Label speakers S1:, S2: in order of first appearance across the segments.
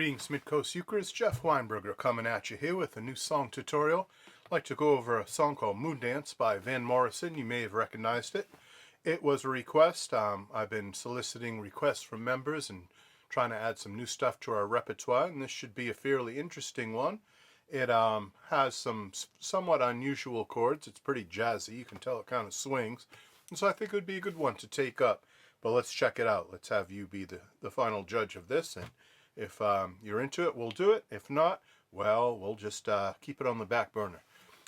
S1: Greetings, Midcoast Ukes. Jeff Weinberger coming at you here with a new song tutorial. I'd like to go over a song called Moondance by Van Morrison. You may have recognized it. It was a request. I've been soliciting requests from members and trying to add some new stuff to our repertoire, and this should be a fairly interesting one. It has some somewhat unusual chords. It's pretty jazzy. You can tell it kind of swings. And so I think it would be a good one to take up. But let's check it out. Let's have you be the final judge of this. And if you're into it, we'll do it. If not, well, we'll just keep it on the back burner.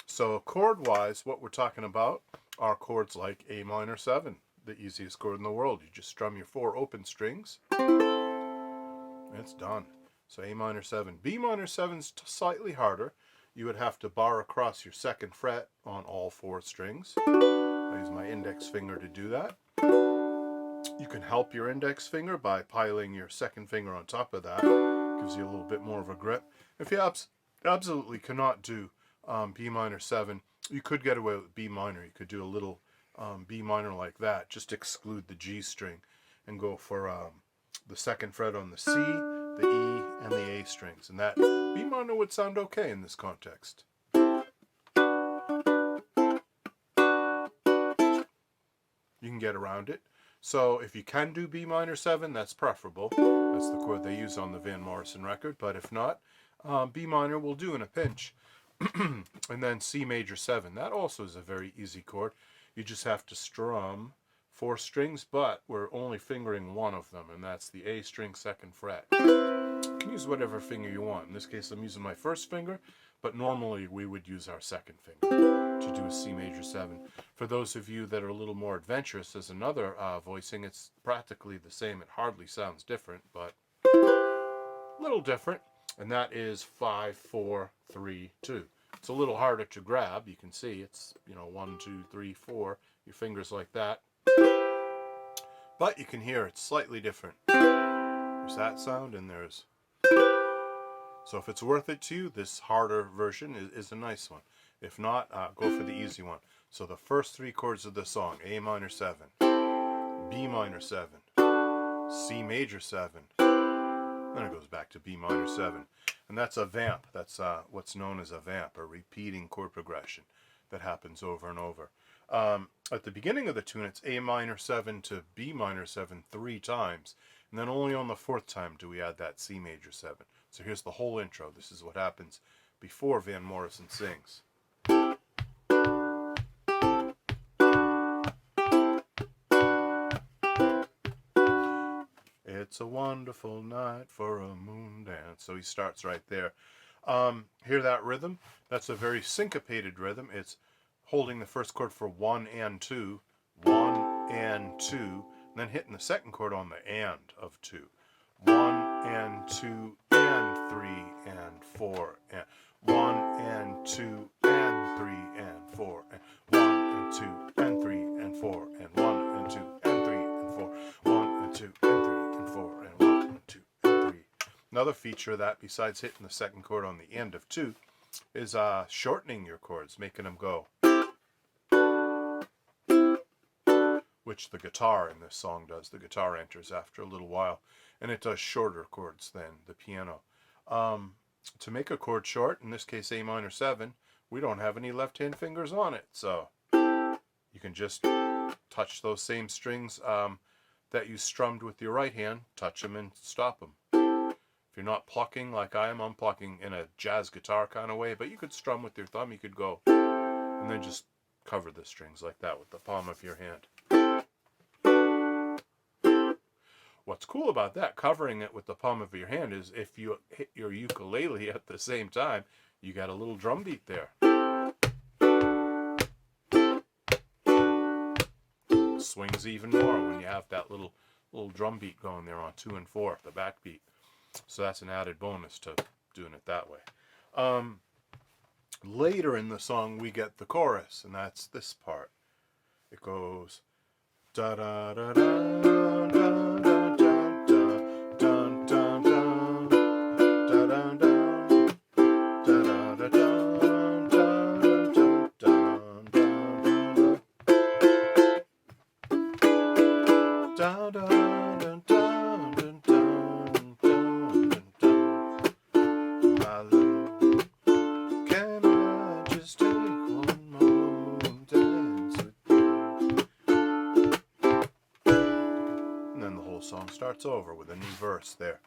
S1: So chord-wise, what we're talking about are chords like A minor 7, the easiest chord in the world. You just strum your 4 open strings. And it's done. So A minor 7. B minor 7's slightly harder. You would have to bar across your 2nd fret on all 4 strings. I use my index finger to do that. You can help your index finger by piling your 2nd finger on top of that. Gives you a little bit more of a grip. If you absolutely cannot do B minor 7, you could get away with B minor. You could do a little B minor like that. Just exclude the G string and go for the 2nd fret on the C, the E, and the A strings. And that B minor would sound okay in this context. You can get around it. So if you can do B minor 7, that's preferable. That's the chord they use on the Van Morrison record. But if not, B minor will do in a pinch. And then C major 7. That also is a very easy chord. You just have to strum 4 strings, but we're only fingering one of them, and that's the A string 2nd fret. You can use whatever finger you want. In this case, I'm using my 1st finger, but normally we would use our 2nd finger to do a C major 7. For those of you that are a little more adventurous, there's another voicing. It's practically the same. It hardly sounds different, but a little different. And that is 5, 4, 3, 2. It's a little harder to grab. You can see it's, 1, 2, 3, 4. Your fingers like that. But you can hear it's slightly different. There's that sound and there's... So if it's worth it to you, this harder version is a nice one. If not, go for the easy one. So the first 3 chords of the song: A minor 7, B minor 7, C major 7, then it goes back to B minor 7. And that's a vamp. That's what's known as a vamp, a repeating chord progression that happens over and over. At the beginning of the tune, it's A minor 7 to B minor 7 3 times. And then only on the 4th time do we add that C major 7. So here's the whole intro. This is what happens before Van Morrison sings. It's a wonderful night for a moon dance. So he starts right there. Hear that rhythm? That's a very syncopated rhythm. It's holding the 1st chord for 1 and 2, 1 and 2, and then hitting the 2nd chord on the and of 2. 1 and 2 and 3 and 4 and 1 and 2 and 3 and 4 and 1 and 2 and 3 and 4 and 1 and 2 and 3 and 4, 1 and 2 and 3 and 4 and 1 and 2 and 3. Another feature of that, besides hitting the 2nd chord on the end of 2, is shortening your chords, making them go. Which the guitar in this song does. The guitar enters after a little while, and it does shorter chords than the piano. To make a chord short, in this case A minor 7, we don't have any left-hand fingers on it, so you can just touch those same strings that you strummed with your right hand, touch them and stop them. If you're not plucking like I am, I'm plucking in a jazz guitar kind of way, but you could strum with your thumb, you could go, and then just cover the strings like that with the palm of your hand. What's cool about that, covering it with the palm of your hand, is if you hit your ukulele at the same time, you got a little drum beat there. Swings even more when you have that little drum beat going there on 2 and 4, the backbeat. So that's an added bonus to doing it that way. Later in the song, we get the chorus, and that's this part. It goes da da da da da da da. starts over with a new verse there.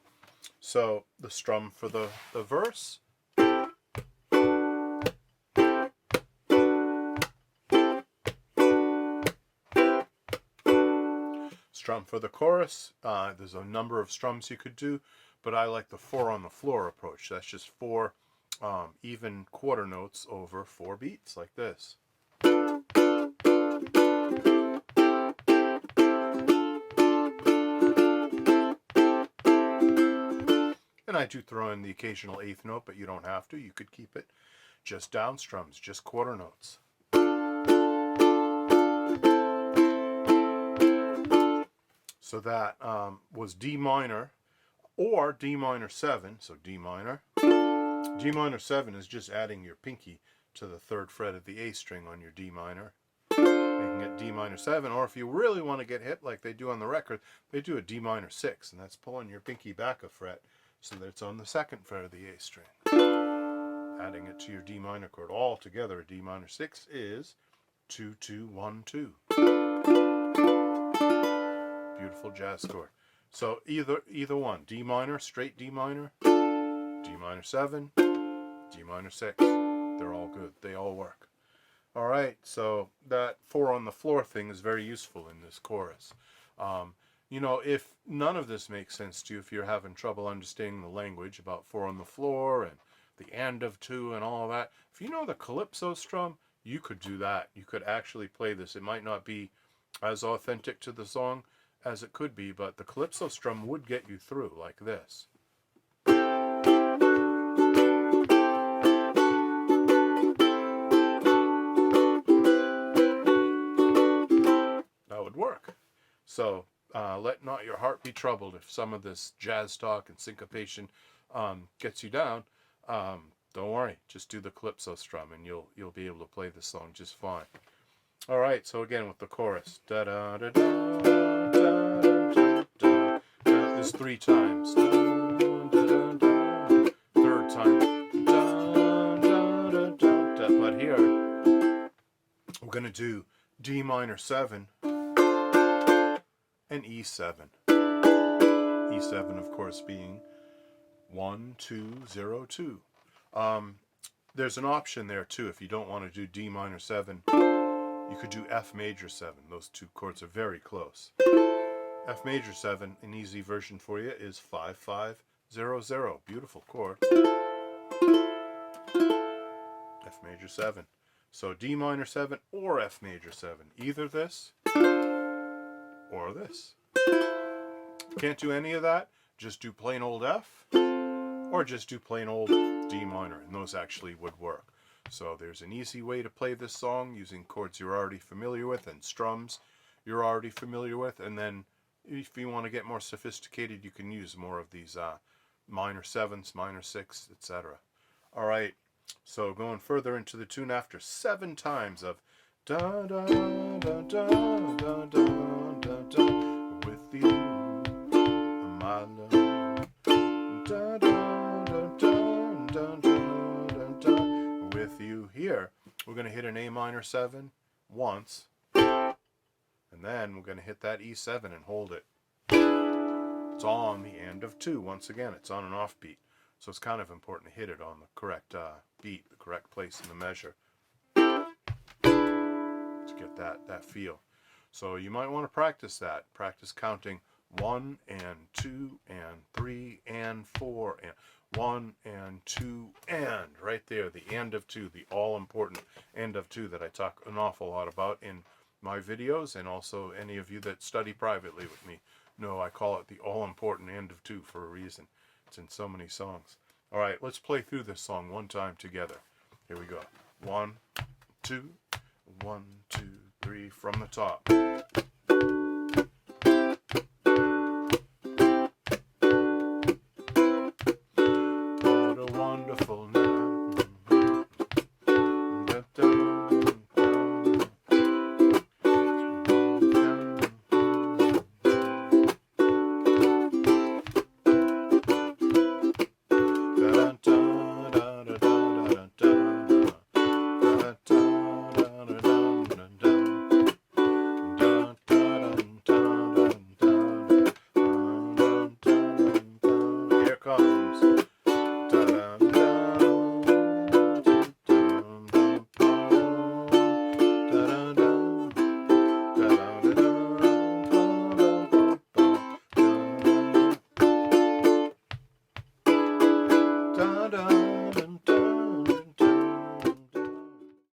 S1: So the strum for the verse. Strum for the chorus. There's a number of strums you could do, but I like the 4 on the floor approach. That's just 4 even quarter notes over 4 beats like this. And I do throw in the occasional 8th note, but you don't have to. You could keep it just down strums, just quarter notes. So that was D minor or D minor 7. So D minor. D minor 7 is just adding your pinky to the 3rd fret of the A string on your D minor. You can get D minor 7, or if you really want to get hip like they do on the record, they do a D minor 6, and that's pulling your pinky back a fret so that it's on the 2nd fret of the A string. Adding it to your D minor chord. All together, a D minor 6 is 2, 2, 1, 2. Beautiful jazz chord. So either one, D minor, straight D minor, D minor 7, D minor 6. They're all good. They all work. All right, so that 4 on the floor thing is very useful in this chorus. You know, if none of this makes sense to you, if you're having trouble understanding the language about 4 on the floor and the end of 2 and all that, if you know the calypso strum, you could do that. You could actually play this. It might not be as authentic to the song as it could be, but the calypso strum would get you through like this. That would work. So let not your heart be troubled if some of this jazz talk and syncopation gets you down. Don't worry, just do the calypso strum and you'll be able to play this song just fine. All right, so again with the chorus, da da da da da da da da. Is 3 times. Da, da, da, da. 3rd time. Da, da, da, da, da. But here we're gonna do D minor 7 and E7. E7, of course, being 1, 2, 0, 2. There's an option there too. If you don't want to do D minor 7, you could do F major 7. Those 2 chords are very close. F major 7, an easy version for you is 5, 5, 0, 0. Beautiful chord. F major 7. So D minor 7 or F major 7. Either this or this. Can't do any of that, just do plain old F or just do plain old D minor, and those actually would work. So there's an easy way to play this song using chords you're already familiar with and strums you're already familiar with, and then if you want to get more sophisticated, you can use more of these minor 7s, minor 6, etc. All right, so going further into the tune, after 7 times of da da da da da da da da, with you, my love, da da da da da da da, with you. Here we're going to hit an A minor 7 once, and then we're going to hit that E7 and hold it. It's on the end of 2. Once again, it's on an off beat, so it's kind of important to hit it on the correct beat, the correct place in the measure, to get that feel. So you might want to practice that. Practice counting 1 and 2 and 3 and 4 and 1 and 2 and right there, the end of 2, the all-important end of 2 that I talk an awful lot about in my videos, and also any of you that study privately with me know I call it the all-important end of 2 for a reason. It's in so many songs. All right, let's play through this song one time together. Here we go. 1, 2, 1, 2, 3 from the top. What a wonderful night. Dun, dun, dun,